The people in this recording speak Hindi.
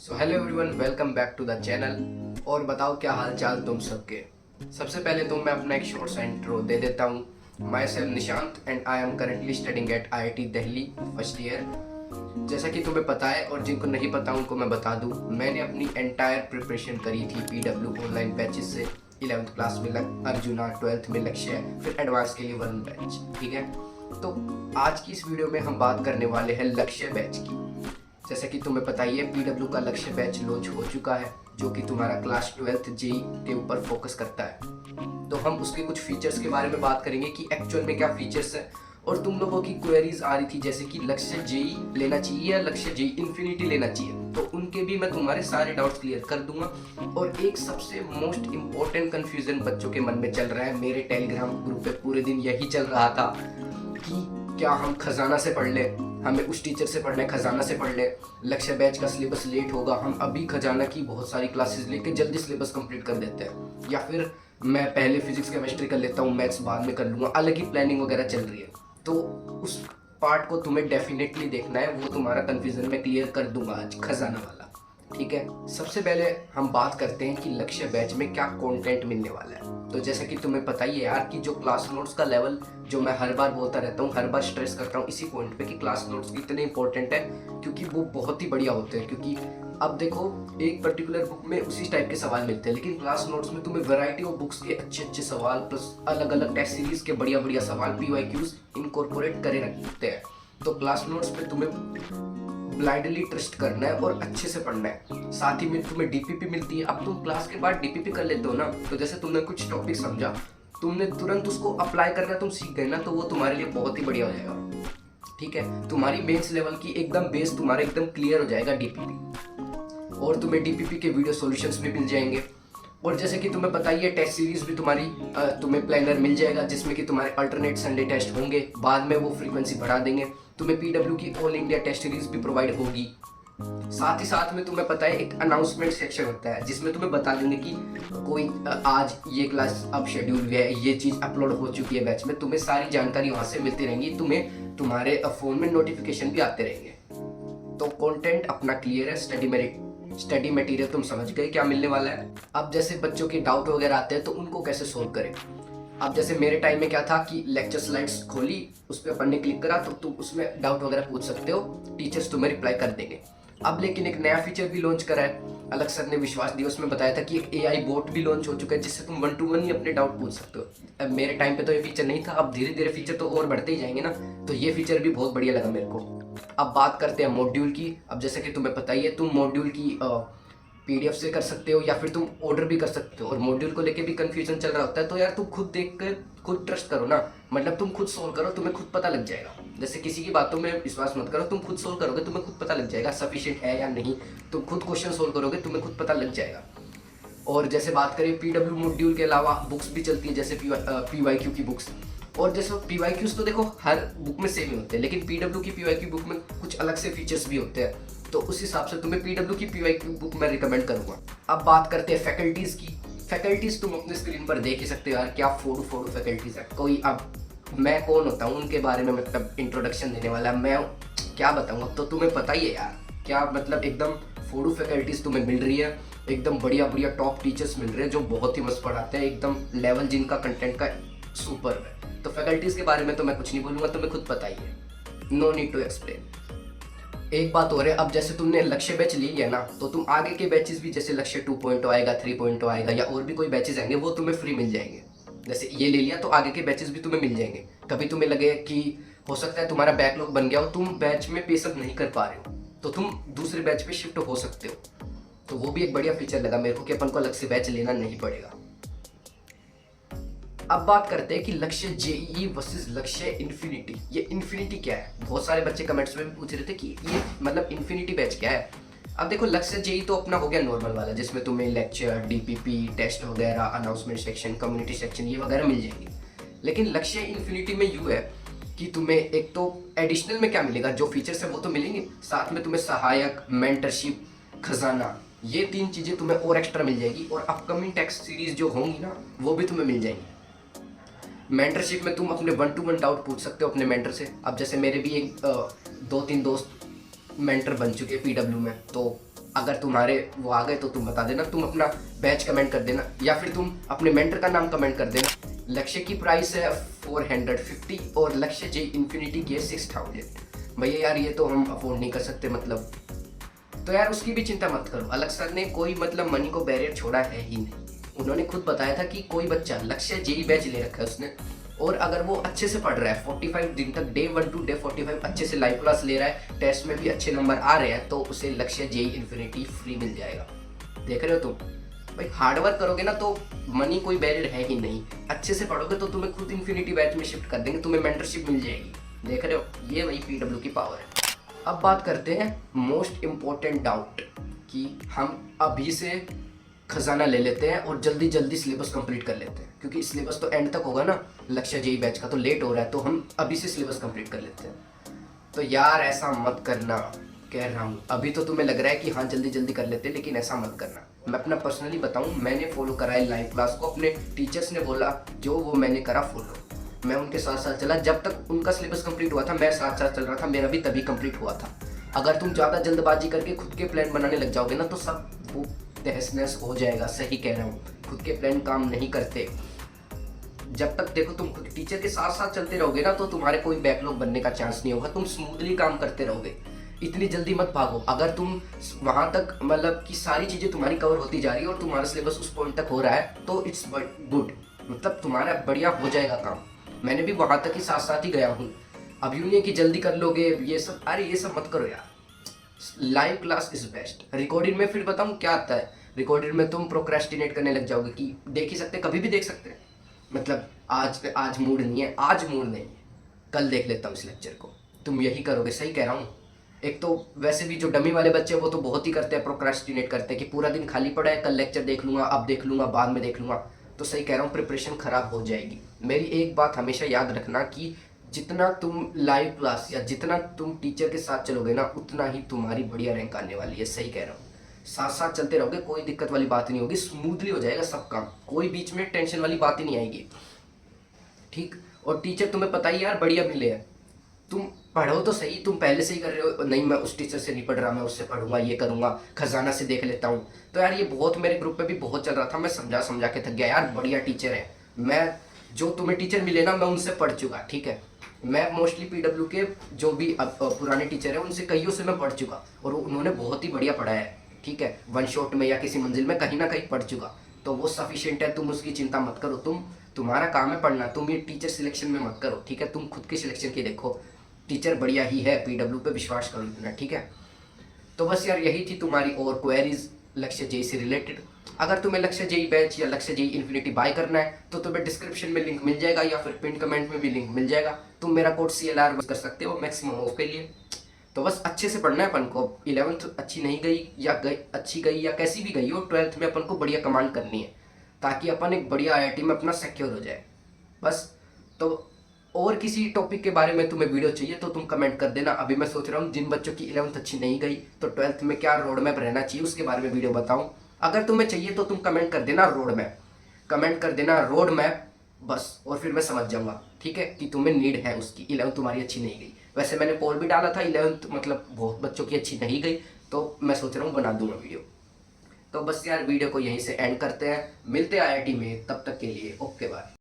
So hello everyone, welcome back to the channel. और बताओ क्या हाल चाल तुम सबके। सबसे पहले तो मैं अपना एक शॉर्ट सा इंट्रो दे देता हूँ। Myself Nishant and I am currently studying at IIT Delhi first year. जैसा कि तुम्हें पता है और जिनको नहीं पता उनको मैं बता दूँ, मैंने अपनी एंटायर प्रिपरेशन करी थी PW ऑनलाइन बैचेस से। 11th क्लास में अर्जुना, 12th में लक्ष्य, फिर एडवांस के लिए 1 बैच। ठीक है, तो आज की इस वीडियो में हम बात करने वाले हैं लक्ष्य बैच की। जैसा कि तुम्हें पता ही है, PW का लक्ष्य बैच लॉन्च हो चुका है, जो कि तुम्हारा क्लास 12th जेई के ऊपर फोकस करता है। तो हम उसके कुछ फीचर्स के बारे में बात करेंगे कि एक्चुअल में क्या फीचर्स है। और तुम लोगों की क्वेरीज आ रही थी जैसे कि लक्ष्य जेई लेना चाहिए या लक्ष्य जेई इन्फिनिटी लेना चाहिए, तो उनके भी मैं तुम्हारे सारे डाउट्स क्लियर कर दूंगा। और एक सबसे मोस्ट इम्पोर्टेंट कंफ्यूजन बच्चों के मन में चल रहा है, मेरे टेलीग्राम ग्रुप पे पूरे दिन यही चल रहा था कि क्या हम खजाना से पढ़ ले, हमें उस टीचर से पढ़ना है, खजाना से पढ़ ले, लक्ष्य बैच का सिलेबस लेट होगा, हम अभी खजाना की बहुत सारी क्लासेस लेके जल्दी सिलेबस कंप्लीट कर देते हैं, या फिर मैं पहले फिजिक्स केमिस्ट्री कर लेता हूँ, मैथ्स बाद में कर लूँगा। अलग ही प्लानिंग वगैरह चल रही है, तो उस पार्ट को तुम्हें डेफिनेटली देखना है, वो तुम्हारा कन्फ्यूजन मैं क्लियर कर दूंगा आज, खजाना वाला। ठीक है, सबसे पहले हम बात करते हैं कि लक्ष्य बैच में क्या कंटेंट मिलने वाला है। तो जैसा कि तुम्हें पता ही है यार कि जो क्लास नोट्स का लेवल, जो मैं हर बार बोलता रहता हूँ, हर बार स्ट्रेस करता हूँ इसी पॉइंट पे कि क्लास नोट्स इतने इंपॉर्टेंट है, क्योंकि वो बहुत ही बढ़िया होते हैं। क्योंकि अब देखो, एक पर्टिकुलर बुक में उसी टाइप के सवाल मिलते हैं, लेकिन क्लास नोट्स में तुम्हें वैरायटी ऑफ बुक्स के अच्छे अच्छे सवाल प्लस अलग अलग टेस्ट सीरीज के बढ़िया बढ़िया सवाल PYQs इनकॉर्पोरेट करे रखते हैं। तो क्लास नोट्स पे तुम्हें ब्लाइंडली ट्रस्ट करना है और अच्छे से पढ़ना है। साथ ही में तुम्हें DPP मिलती है। अब तुम क्लास के बाद DPP कर लेते हो ना, तो जैसे तुमने कुछ टॉपिक समझा, तुमने तुरंत उसको अप्लाई करना तुम सीख गए ना, तो वो तुम्हारे लिए बहुत ही बढ़िया हो जाएगा। ठीक है, तुम्हारी मेंस लेवल की एकदम बेस तुम्हारा एकदम क्लियर हो जाएगा DPP। और तुम्हें DPP के वीडियो सॉल्यूशंस भी मिल जाएंगे। और जैसे कि तुम्हें पता ही है, टेस्ट सीरीज भी तुम्हारी तुम्हें प्लानर मिल जाएगा, जिसमें कि तुम्हारे अल्टरनेट संडे टेस्ट होंगे। बाद में वो फ्रीक्वेंसी बढ़ा देंगे। तुम्हें PW की ऑल इंडिया टेस्ट सीरीज भी प्रोवाइड होगी। साथ ही साथ में तुम्हें पता है एक अनाउंसमेंट सेक्शन होता है, जिसमें तुम्हें बता देंगे कि कोई आज ये क्लास अब शेड्यूल हुआ है, ये चीज़ अपलोड हो चुकी है बैच में। तुम्हें सारी जानकारी वहाँ से मिलती रहेंगी, तुम्हें तुम्हारे फ़ोन में नोटिफिकेशन भी आते रहेंगे। तो कंटेंट अपना क्लियर है, स्टडी मटेरियल तुम समझ गए क्या मिलने वाला है। अब जैसे बच्चों के डाउट वगैरह आते हैं, तो उनको कैसे सोल्व करें। अब जैसे मेरे टाइम में क्या था कि लेक्चर स्लाइड्स खोली, उस पर अपन ने क्लिक करा, तो तुम उसमें डाउट वगैरह पूछ सकते हो, टीचर्स तुम्हें रिप्लाई कर देंगे। अब लेकिन एक नया फीचर भी लॉन्च करा है, अलग सर ने विश्वास दिवस में बताया था कि एक AI बोट भी लॉन्च हो चुका है, जिससे तुम 1 to 1 ही अपने डाउट पूछ सकते हो। अब मेरे टाइम पे तो ये फीचर नहीं था, अब धीरे धीरे फीचर तो और बढ़ते ही जाएंगे ना, तो ये फीचर भी बहुत बढ़िया लगा मेरे को। अब बात करते हैं मॉड्यूल की। अब जैसे कि तुम्हें पता ही है, तुम मॉड्यूल की PDF से कर सकते हो या फिर तुम ऑर्डर भी कर सकते हो। और मॉड्यूल को लेके भी कंफ्यूजन चल रहा होता है, तो यार तुम खुद देख कर खुद ट्रस्ट करो ना, मतलब तुम खुद सोल्व करो, तुम्हें खुद पता लग जाएगा। जैसे किसी की बातों में विश्वास मत करो, तुम खुद सोल्व करोगे, तुम्हें खुद पता लग जाएगा सफिशिएंट है या नहीं। तुम खुद क्वेश्चन सोल्व करोगे, तुम्हें खुद पता लग जाएगा। और जैसे बात करें PW मॉड्यूल के अलावा बुक्स भी चलती है, जैसे PYQ की बुक्स। और जैसे PYQs तो देखो हर बुक में सेम ही होते हैं, लेकिन PW की PYQ बुक में कुछ अलग से फीचर्स भी होते हैं, तो उस हिसाब से तुम्हें PW की PYQ बुक मैं रिकमेंड करूंगा। अब बात करते हैं फैकल्टीज़ की। फैकल्टीज़ तुम अपने स्क्रीन पर देख ही सकते हो यार, क्या फोड़ू फैकल्टीज़ है। कोई अब मैं कौन होता हूँ उनके बारे में मतलब इंट्रोडक्शन देने वाला, मैं क्या बताऊँ। अब तो तुम्हें पता ही है यार, क्या मतलब एकदम फोड़ू फैकल्टीज़ तुम्हें मिल रही है, एकदम बढ़िया बढ़िया टॉप टीचर्स मिल रहे हैं, जो बहुत ही मस्त पढ़ाते हैं, एकदम लेवल जिनका कंटेंट का सुपर है। तो फैकल्टीज़ के बारे में तो मैं कुछ नहीं बोलूँगा, तुम्हें खुद पता ही है, नो नीड टू एक्सप्लेन। एक बात और है, अब जैसे तुमने लक्ष्य बैच ली है ना, तो तुम आगे के बैचेस भी, जैसे लक्ष्य 2.0 आएगा, 3.0 आएगा, या और भी कोई बैचेस आएंगे, वो तुम्हें फ्री मिल जाएंगे। जैसे ये ले लिया तो आगे के बैचेस भी तुम्हें मिल जाएंगे। कभी तुम्हें लगे कि हो सकता है तुम्हारा बैकलॉग बन गया हो, तुम बैच में पेसअप नहीं कर पा रहे हो, तो तुम दूसरे बैच पे शिफ्ट हो सकते हो। तो वो भी एक बढ़िया फीचर लगा मेरे को कि अपन को अलग से बैच लेना नहीं पड़ेगा। अब बात करते हैं कि लक्ष्य जेईई वर्सेस लक्ष्य इन्फिनिटी। ये इन्फिनिटी क्या है, बहुत सारे बच्चे कमेंट्स में भी पूछ रहे थे कि ये मतलब इन्फिनिटी बैच क्या है। अब देखो, लक्ष्य जेईई तो अपना हो गया नॉर्मल वाला, जिसमें तुम्हें लेक्चर, DPP, टेस्ट वगैरह, अनाउंसमेंट सेक्शन, कम्युनिटी सेक्शन ये वगैरह मिल जाएंगे। लेकिन लक्ष्य इन्फिनिटी में यूँ है कि तुम्हें एक तो एडिशनल में क्या मिलेगा, जो फीचर्स है वो तो मिलेंगे, साथ में तुम्हें सहायक, मेंटरशिप, खजाना, ये 3 चीज़ें तुम्हें और एक्स्ट्रा मिल जाएगी। और अपकमिंग टेक्स्ट सीरीज जो होंगी ना, वो भी तुम्हें मिल जाएंगी। मेंटरशिप में तुम अपने 1 to 1 डाउट पूछ सकते हो अपने मेंटर से। अब जैसे मेरे भी एक 2-3 दोस्त मेंटर बन चुके हैं PW में, तो अगर तुम्हारे वो आ गए तो तुम बता देना, तुम अपना बैच कमेंट कर देना या फिर तुम अपने मेंटर का नाम कमेंट कर देना। लक्ष्य की प्राइस है 450 और लक्ष्य जे इन्फिनिटी की है 6000। भैया यार ये तो हम अफोर्ड नहीं कर सकते मतलब, तो यार उसकी भी चिंता मत करो। अलग सर ने कोई मतलब मनी को बैरियर छोड़ा है ही नहीं। उन्होंने खुद बताया था कि कोई बच्चा लक्ष्य जेई बैच ले रखा है उसने, और अगर वो अच्छे से पढ़ रहा है 45 दिन तक डे 1 टू डे 45 अच्छे से लाइव क्लास ले रहा है, टेस्ट में भी अच्छे नंबर आ रहे हैं, तो उसे लक्ष्य जेई इन्फिनिटी फ्री मिल जाएगा। देख रहे हो तुम भाई, हार्डवर्क करोगे ना तो मनी कोई बैरियर है ही नहीं। अच्छे से पढ़ोगे तो तुम्हें खुद इन्फिनिटी बैच में शिफ्ट कर देंगे, तुम्हें मेंटरशिप मिल जाएगी। देख रहे हो, ये वही पीडब्ल्यू की पावर है। अब बात करते हैं मोस्ट इम्पोर्टेंट डाउट कि हम अभी से खजाना ले लेते हैं और जल्दी जल्दी सिलेबस कंप्लीट कर लेते हैं, क्योंकि सिलेबस तो एंड तक होगा ना, लक्ष्य जेई बैच का तो लेट हो रहा है, तो हम अभी से सिलेबस कंप्लीट कर लेते हैं। तो यार ऐसा मत करना, कह रहा हूँ। अभी तो तुम्हें लग रहा है कि हाँ जल्दी जल्दी कर लेते हैं, लेकिन ऐसा मत करना। मैं अपना पर्सनली बताऊँ, मैंने फॉलो करा है लाइव क्लास को, अपने टीचर्स ने बोला जो वो मैंने करा फॉलो, मैं उनके साथ साथ चला। जब तक उनका सिलेबस कंप्लीट हुआ था मैं साथ साथ चल रहा था, मेरा भी तभी कंप्लीट हुआ था। अगर तुम ज़्यादा जल्दबाजी करके खुद के प्लान बनाने लग जाओगे ना तो सब वो तहस नहस हो जाएगा। सही कह रहा हूँ, खुद के प्लान काम नहीं करते। जब तक देखो तुम खुद टीचर के साथ साथ चलते रहोगे ना तो तुम्हारे कोई बैकलॉग बनने का चांस नहीं होगा, तुम स्मूथली काम करते रहोगे। इतनी जल्दी मत भागो। अगर तुम वहां तक मतलब कि सारी चीज़ें तुम्हारी कवर होती जा रही है और तुम्हारा सिलेबस उस पॉइंट तक हो रहा है तो इट्स गुड, मतलब तुम्हारा बढ़िया हो जाएगा काम। मैंने भी वहां तक ही साथ साथ ही गया हूँ। अब यूँ नहीं कि जल्दी कर लोगे ये सब, अरे ये सब मत करो यार। Live class is best. Recording में फिर बताऊँ क्या आता है, रिकॉर्डिंग में तुम प्रोक्रेस्टिनेट करने लग जाओगे कि देख ही सकते, कभी भी देख सकते हैं, मतलब आज मूड नहीं है, आज मूड नहीं है, कल देख लेता हूँ इस लेक्चर को। तुम यही करोगे, सही कह रहा हूँ। एक तो वैसे भी जो डमी वाले बच्चे हैं वो तो बहुत ही करते हैं, प्रोक्रेस्टिनेट करते हैं कि पूरा दिन खाली पड़ा है, कल लेक्चर देख लूँगा, अब देख लूँगा, बाद में देख लूँगा। तो सही कह रहा हूँ, प्रिपरेशन खराब हो जाएगी। मेरी एक बात हमेशा याद रखना कि जितना तुम लाइव क्लास या जितना तुम टीचर के साथ चलोगे ना उतना ही तुम्हारी बढ़िया रैंक आने वाली है। सही कह रहा हूँ, साथ साथ चलते रहोगे, कोई दिक्कत वाली बात नहीं होगी, स्मूथली हो जाएगा सब काम, कोई बीच में टेंशन वाली बात ही नहीं आएगी। ठीक, और टीचर तुम्हें पता ही यार बढ़िया मिले हैं। तुम पढ़ो तो सही, तुम पहले से ही कर रहे हो, नहीं मैं उस टीचर से नहीं पढ़ रहा, मैं उससे पढ़ूंगा, ये करूंगा, खजाना से देख लेता हूँ। तो यार ये बहुत मेरे ग्रुप पे भी बहुत चल रहा था, मैं समझा समझा के थक गया यार। बढ़िया टीचर है, मैं जो तुम्हें टीचर मिले ना मैं उनसे पढ़ चुका। ठीक है, मैं मोस्टली पीडब्ल्यू के जो भी अब पुराने टीचर है उनसे कईयों से मैं पढ़ चुका और उन्होंने बहुत ही बढ़िया पढ़ाया है। ठीक है, वन शॉट में या किसी मंजिल में कहीं ना कहीं पढ़ चुका, तो वो सफिशिएंट है, तुम उसकी चिंता मत करो। तुम्हारा काम है पढ़ना, तुम ये टीचर सिलेक्शन में मत करो। ठीक है, तुम खुद के सिलेक्शन की देखो, टीचर बढ़िया ही है, पीडब्ल्यू पे विश्वास करो इतना। ठीक है, तो बस यार यही थी तुम्हारी और क्वेरीज लक्ष्य जेई से रिलेटेड। अगर तुम्हें लक्ष्य जेई बैच या लक्ष्य जेई इन्फिनिटी बाय करना है तो तुम्हें डिस्क्रिप्शन में लिंक मिल जाएगा या फिर पिन कमेंट में भी लिंक मिल जाएगा। तुम मेरा कोड CLR यूज कर सकते हो मैक्सिमम ऑफ के लिए। तो बस अच्छे से पढ़ना है अपन को। 11th अच्छी नहीं गई या अच्छी गई या कैसी भी गई हो, 12th में अपन को बढ़िया कमांड करनी है ताकि अपन एक बढ़िया IIT में अपना सिक्योर हो जाए बस। तो और किसी टॉपिक के बारे में तुम्हें वीडियो चाहिए तो तुम कमेंट कर देना। अभी मैं सोच रहा हूँ जिन बच्चों की 11th अच्छी नहीं गई तो 12th में क्या रोड मैप रहना चाहिए उसके बारे में वीडियो बताऊँ। अगर तुम्हें चाहिए तो तुम कमेंट कर देना रोड मैप, कमेंट कर देना रोड मैप बस, और फिर मैं समझ जाऊँगा ठीक है कि तुम्हें नीड है उसकी। 11th तुम्हारी अच्छी नहीं गई, वैसे मैंने पोल भी डाला था 11th मतलब बहुत बच्चों की अच्छी नहीं गई, तो मैं सोच रहा हूँ बना दूंगा वीडियो। तो बस यार वीडियो को यहीं से एंड करते हैं, मिलते हैं IIT में, तब तक के लिए ओके बाय।